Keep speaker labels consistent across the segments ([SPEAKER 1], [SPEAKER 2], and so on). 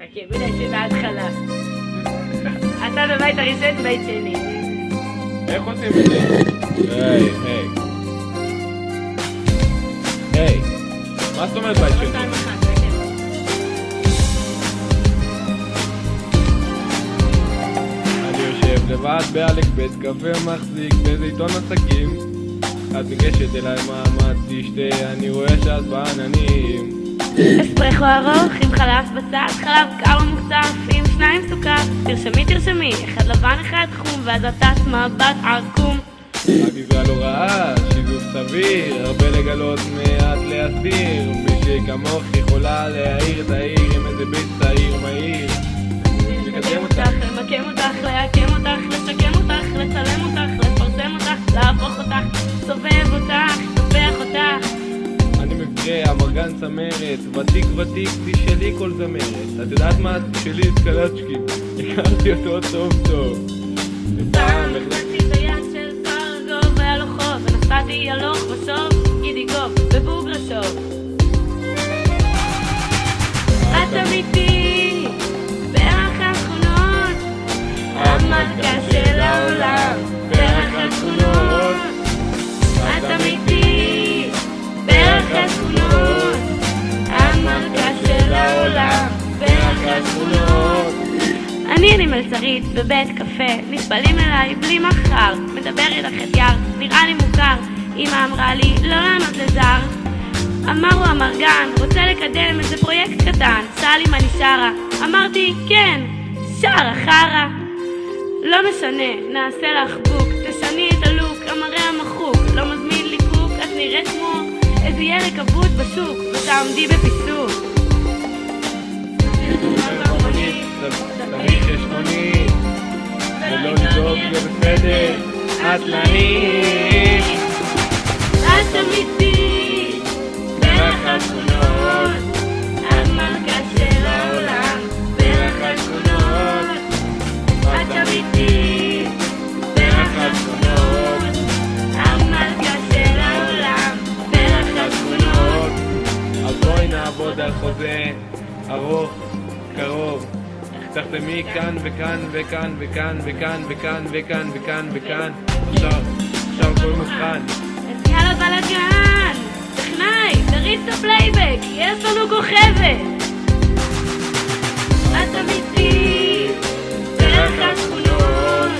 [SPEAKER 1] חכי, בגלל שבהתחלה. אתה בבית הראשון, בית שני.
[SPEAKER 2] איך עושים את זה? היי. היי. מה זאת אומרת בית שני? אני יושב לבד באלק בית קפה מחזיק באיזה עיתון עסקים. את ניגשת אליי מה תשתה, אני רואה שאת בעננים.
[SPEAKER 1] אספרסו ארוך עם חלב בצד, חלב קר ומוקצף עם 2 סוכר. תרשמי, 1 לבן 1 חום, ואז עטת מבט עקום.
[SPEAKER 2] הגזרה לא רעה, שיזוף סביר, הרבה לגלות מעט להסתיר. מי שכמוך יכולה להעיר את העיר עם איזה בית צעיר מהיר.
[SPEAKER 1] לקדם אותך, למקם אותך, להקים אותך, לשקם אותך, לצלם אותך, לפרסם אותך, להפוך אותך, סובב אותך, סופח אותך.
[SPEAKER 2] אני מבקרה, אמרגן צמרת, ותיק, תשאלי כל זמרת. את יודעת מה? תשאלי את קלצ'קין, הכרתי אותו טוב.
[SPEAKER 1] פעם נכנסתי ביד של סרגוב, והיה לו חוב, ונסעתי הלוך ושוב, גידיגוב, בבוגרשוב. את אמיתי, פרח השכונות, המלכה של העולם, פרח השכונות. את אמיתי, פרח השכונות, המלכה של העולם, פרח השכונות. אני מלצרית בבית קפה, נסבלים אליי בלי מחר, מדבר איתך אתגר, נראה לי מוכר. אמא אמרה לי לא לענות לזר. אמרו המרגן, רוצה לקדם איזה פרויקט קטן, שאל אם אני שרה, אמרתי כן, שרה חרה. לא משנה, נעשה לך בוק, תשני את הלוק, המראה המחוק, לא מזמין לי קוק, את נראית כמו איזה ירק אבוד בשוק, ותעמדי בפיסוק.
[SPEAKER 2] תמיד חשבונית, ולא לדאוג זה בסדר, את לעיר.
[SPEAKER 1] את אמיתי, פרח השכונות, המלכה של העולם, פרח השכונות. את אמיתי, פרח השכונות, המלכה של העולם, פרח השכונות.
[SPEAKER 2] אז בואי נעבוד על חוזה ארוך, קרוב. תחתמי כאן וכאן וכאן וכאן וכאן וכאן וכאן וכאן וכאן. עכשיו כל מוכן.
[SPEAKER 1] אז יאללה בלגן, טכנאי, תריץ את הפלייבק, יש לנו כוכבת. את אמיתי, פרח השכונות,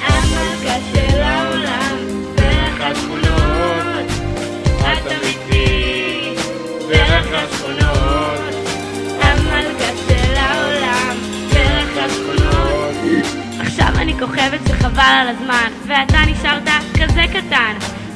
[SPEAKER 1] המלכה של העולם, פרח השכונות. את אמיתי, פרח השכונות, המלכה של העולם, פרח השכונות. עכשיו אני כוכבת שחבל על הזמן, ואתה נשארת כזה קטן.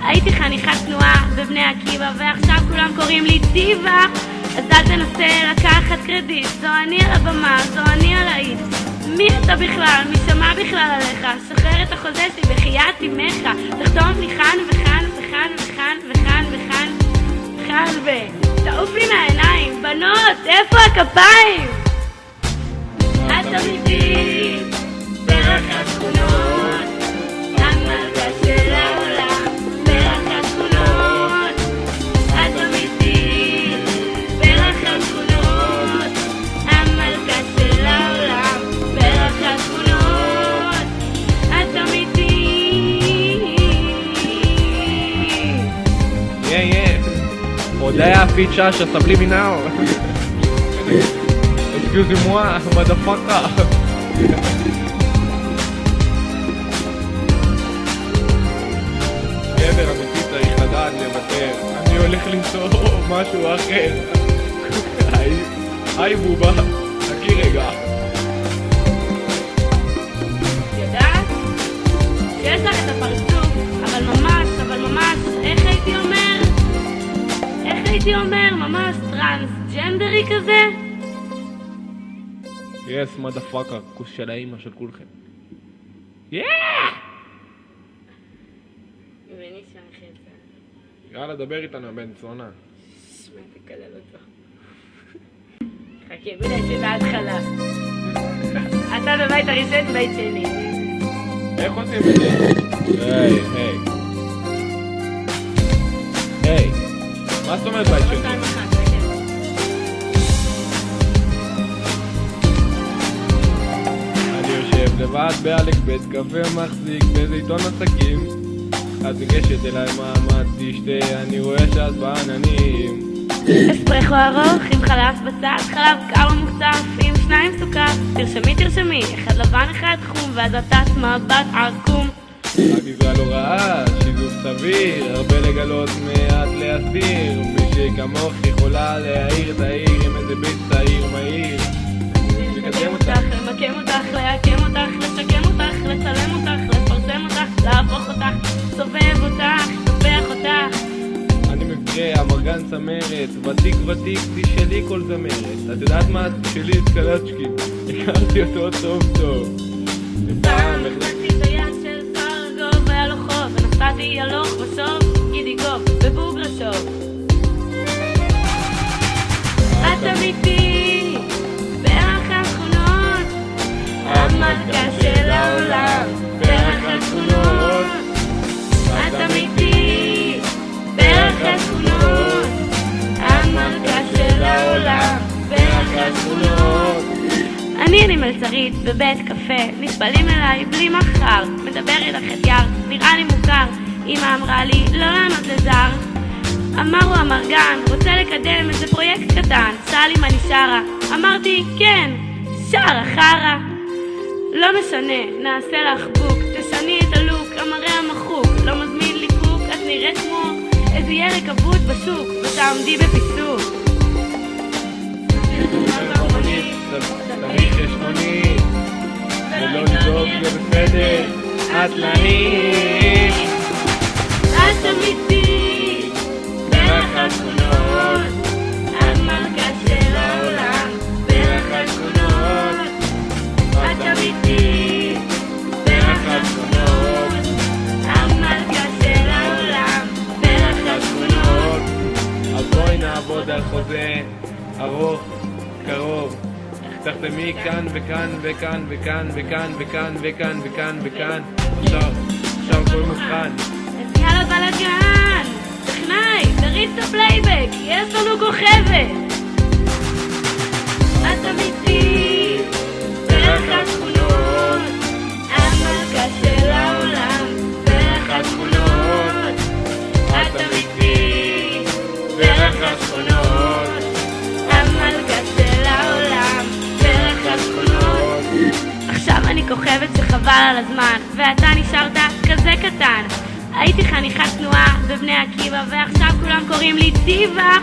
[SPEAKER 1] הייתי חניכת תנועה בבני עקיבא, ועכשיו כולם קוראים לי דיבה. אז אל תנסה לקחת קרדיט, זו אני על הבמה, זו אני על האיט. מי אתה בכלל? מי שמע בכלל עליך? שחרר את החוזה שלי בחיית אמך, תחתום לי כאן וכאן וכאן וכאן וכאן וכאן וכאן תעוף לי מהעיניים. בנות, איפה הכפיים? את אמיתי, פרח השכונות, המלכה של העולם, פרח השכונות. את אמיתי, פרח השכונות, המלכה של העולם, פרח השכונות. את אמיתי.
[SPEAKER 2] הודיה פיט שאשא, סבלי מנאו. Excusez-moi, motherfucker. גבר אמיתי צריך לדעת לוותר. אני הולך למצוא משהו אחר. היי בובה, תקי רגע.
[SPEAKER 1] יודעת? שיש לך את הפרצוף, אבל ממש, איך הייתי אומר? ממש טרנסג'נדרי כזה?
[SPEAKER 2] יס, מודפאקר, כוס של האמא של כולכם. יאללה, דבר איתנו, בן צונה.
[SPEAKER 1] שמע, תקלל אותו. חכי, בגלל שבהתחלה. אתה בבית הראשון, בית שני.
[SPEAKER 2] איך עושים את זה? היי. מה זאת אומרת בית שני? לבד באלק בית קפה מחזיק באיזה עיתון עסקים. את ניגשת אליי מעמד תשתה, אני רואה שאת בעננים.
[SPEAKER 1] אספרסו ארוך עם חלב בצד, חלב קר ומוקצף עם 2 סוכר. תרשמי, 1 לבן 1 חום, ואז עטת מבט עקום.
[SPEAKER 2] הגזרה לא רעה, שיזוף סביר, הרבה לגלות מעט להסתיר. מי שכמוך יכולה להעיר את העיר עם איזה בית צעיר מהיר.
[SPEAKER 1] לקדם אותך, למקם אותך, להקם אותך, לשקם אותך, לצלם אותך, לפרסם אותך, להפוך אותך, סובב אותך, סופח אותך.
[SPEAKER 2] אני מברה, אמרגן צמרת, ותיק, תשאלי כל זמרת. את יודעת מה? תשאלי את קלצ'קין, הכרתי אותו טוב.
[SPEAKER 1] פעם החלטתי ביד של סרגוב, היה לו חוב, ונסעתי הלוך בסוף, גידיגוב, בבוגרשוב. את אמיתי, בערך השכונות, המלכה של העולם, בערך השכונות. את אמיתי, בערך השכונות, המלכה של העולם, בערך השכונות. אני מלצרית בבית קפה, נסבלים אליי בלי מחר, מדבר איתך חתיאר, נראה לי מוכר. אמא אמרה לי לא לענות לזר. אמרו אמרגן, רוצה לקדם איזה פרויקט קטן, שאל אם אני שרה, אמרתי כן, שרה חרה. לא משנה, נעשה לך בוק, תשני את הלוק, המראה המחוק, לא מזמין לי קוק, את נראית כמו איזה ירק אבוד בשוק, ותעמדי בפיסוק.
[SPEAKER 2] תמיד חשבונית, ולא לדאוג לבסדר, עצלנית.
[SPEAKER 1] את אמיתי, בערך השכונות, המלכה של העולם, בערך השכונות. את אמיתי, בערך השכונות, המלכה של העולם, בערך השכונות.
[SPEAKER 2] אז בואי נעבוד על חוזה ארוך, קרוב. תחתמי כאן וכאן וכאן וכאן וכאן וכאן וכאן וכאן וכאן. עכשיו כל מוכן.
[SPEAKER 1] אז יאללה בלגן, טכנאי, תריץ את הפלייבק, יש לנו כוכבת. את אמיתי, בערך השכונות, המלכה של העולם, בערך השכונות. את אמיתי, בערך השכונות, המלכה של העולם, בערך השכונות. עכשיו אני כוכבת שחבל על הזמן, ואתה נשארת כזה קטן. הייתי חניכת תנועה בבני עקיבא, ועכשיו כולם קוראים לי דיבה.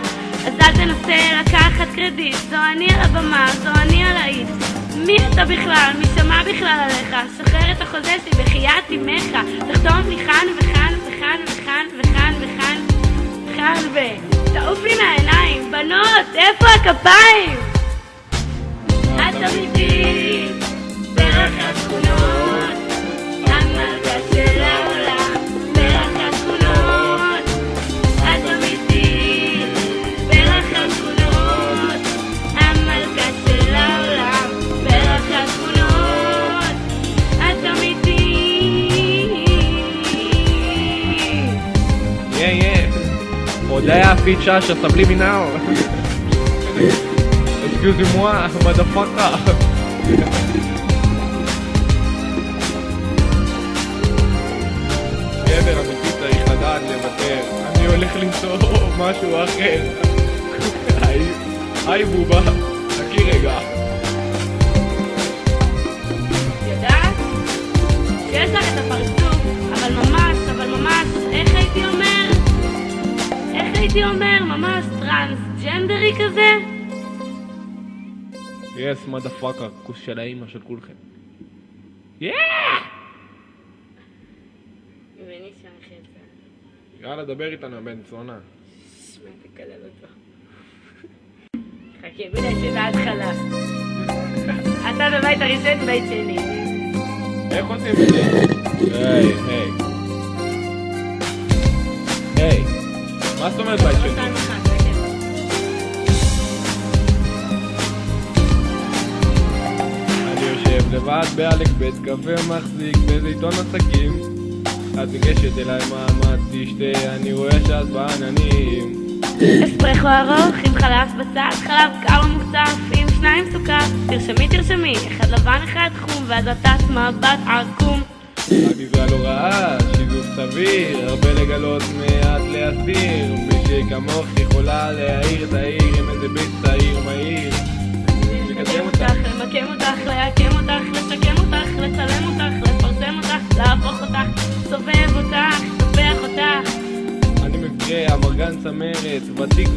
[SPEAKER 1] אז אל תנסה לקחת קרדיט, זו אני על הבמה, זו אני על האיט. מי אתה בכלל? מי שמע בכלל עליך? שחרר את החוזה שלי בחייאת אמך, תחתום לי כאן וכאן וכאן וכאן וכאן וכאן וכאן תעוף לי מהעיניים. בנות, איפה הכפיים? את אמיתי, בערך השכונות, המלכה של העולם, בערך השכונות. את אמיתי, בערך השכונות, המלכה של העולם, בערך השכונות. את אמיתי.
[SPEAKER 2] הודיה פיט שאשא, subliminal. Excusez-moi, motherfucker. גבר אמיתי צריך לדעת לוותר. אני הולך למצוא משהו אחר. היי בובה, חכי רגע.
[SPEAKER 1] יודעת? שיש לך את הפרצוף, אבל ממש, איך הייתי אומר? ממש טרנסג'נדרי כזה?
[SPEAKER 2] יס, מודפאקר, כוס של האמא של כולכם. יאללה, דבר איתנו, בן צונה.
[SPEAKER 1] שמע, תקלל אותו. חכי, בלי שזה ההתחלה. אתה בבית הראשון, בית שני.
[SPEAKER 2] איך עושים את זה? היי, מה זאת אומרת בית שני? אני יושב לבד באלק בית קפה מחזיק באיזה עיתון עסקים. את ניגשת אליי מעמד תשתה, אני רואה שאת בעננים.
[SPEAKER 1] אספרסו ארוך עם חלב בצד, חלב קר ומוקצף עם 2 סוכר, תרשמי, 1 לבן 1 חום, ואז עטת מבט עקום.
[SPEAKER 2] הגזרה לא רעה, שיזוף סביר, הרבה לגלות מעט להסתיר. מי שכמוך יכולה להעיר את העיר עם איזה בית צעיר מהיר.
[SPEAKER 1] לקדם אותך, למקם אותך, להקים אותך, לשקם אותך, לצלם אותך, לפרסם אותך, להפוך אותך, סובב אותך, סופח אותך.
[SPEAKER 2] אני מקרה, אמרגן צמרת, ותיק,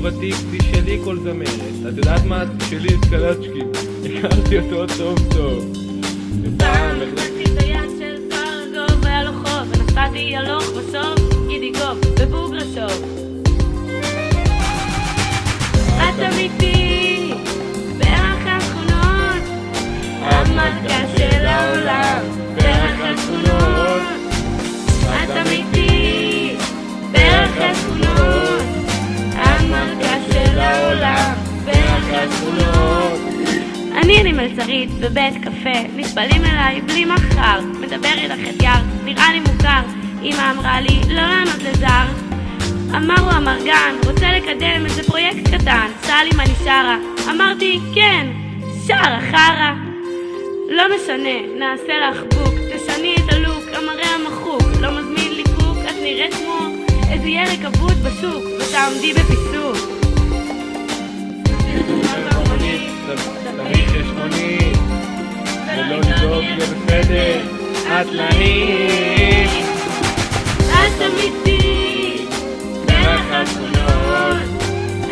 [SPEAKER 2] תשאלי כל זמרת. את יודעת מה? תשאלי את קלצ'קי, הכרתי אותו טוב.
[SPEAKER 1] פעם נכנסתי את היד של סרגוב, היה לו חוב, ונסעתי הלוך בסוף, אידיגוב, בבוגרשוב. את אמיתי, בערך השכונות, המלכה של העולם, בערך השכונות. את אמיתי, בערך השכונות, המלכה של העולם, בערך השכונות. אני מלצרית בבית קפה, נסבלים אליי בלי מחר, מדבר איתך את יער, נראה לי מוכר. אמא אמרה לי לא לענות לזר. אמר הוא אמרגן, רוצה לקדם איזה פרויקט קטן, שאל לי מה אני שרה, אמרתי כן, שרה חרה. לא משנה, נעשה לך בוק, תשני את הלוק, המראה המחוק, לא מזמין לי קוק, את נראית כמו איזה ירק אבוד בשוק, ותעמדי בפיסוק.
[SPEAKER 2] תמיד חשבונית, ולא לדאוג לבסדר, עצלנית.
[SPEAKER 1] את אמיתי, בערך השכונות,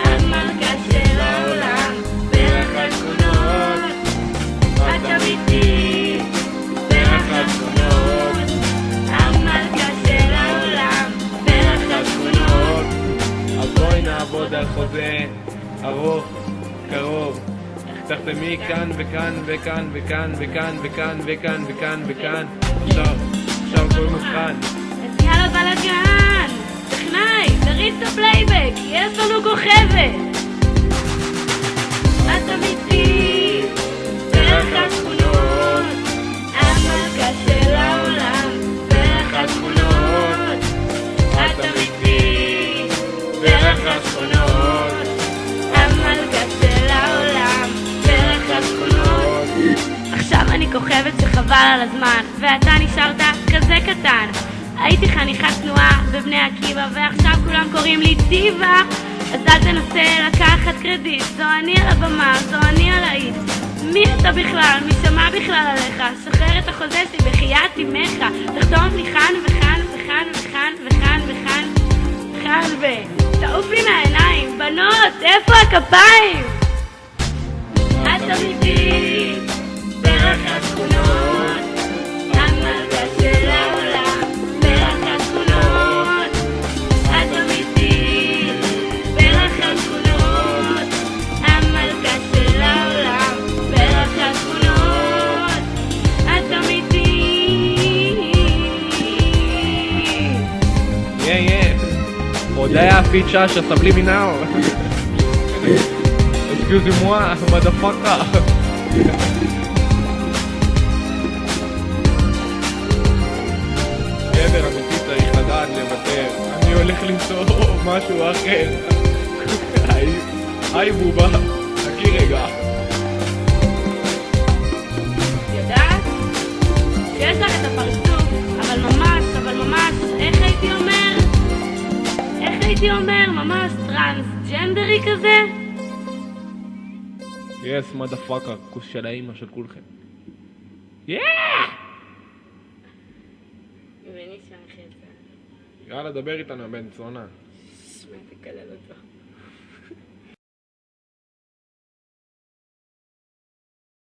[SPEAKER 1] המלכה של העולם, בערך השכונות. את אמיתי, בערך השכונות, המלכה של העולם, בערך השכונות.
[SPEAKER 2] אז בואי נעבוד על חוזה ארוך, קרוב. תחתמי כאן וכאן וכאן וכאן וכאן וכאן וכאן וכאן וכאן. עכשיו כל מוכן.
[SPEAKER 1] אז יאללה בלגן, טכנאי, תריץ את הפלייבק, יש לנו כוכבת. את אמיתי, בערך השכונות, המלכה של העולם, בערך השכונות. את אמיתי, בערך השכונות, המלכה של העולם, בערך השכונות. עכשיו אני כוכבת שחבל על הזמן, ואתה נשארת כזה קטן. הייתי חניכת תנועה בבני עקיבא, ועכשיו כולם קוראים לי דיבה. אז אל תנסה לקחת קרדיט, זו אני על הבמה, זו אני על האיד. מי אתה בכלל? מי שמע בכלל עליך? שחרר את החוזה שלי בחיית אמך, תחתום לי כאן וכאן וכאן וכאן וכאן וכאן וכאן תעוף לי מהעיניים. בנות, איפה הכפיים? את אמיתי, בערך השכונות, המלכה של העולם, בערך השכונות. את אמיתי, בערך השכונות, המלכה של העולם, בערך השכונות. את אמיתי.
[SPEAKER 2] Odaya Ficha, sublime now. Excusez-moi, motherfucker. גבר אמיתי צריך לדעת לוותר. אני הולך למצוא משהו אחר. היי בובה, חכי רגע.
[SPEAKER 1] יודעת? שיש לך את הפרצוף, אבל ממש, איך הייתי אומר? ממש טרנסג'נדרי כזה?
[SPEAKER 2] יס, מודפאקר, כוס של האמא של כולכם.
[SPEAKER 1] יאללה,
[SPEAKER 2] יאללה, דבר איתנו, בן צונה.
[SPEAKER 1] שמע, תקלל אותו.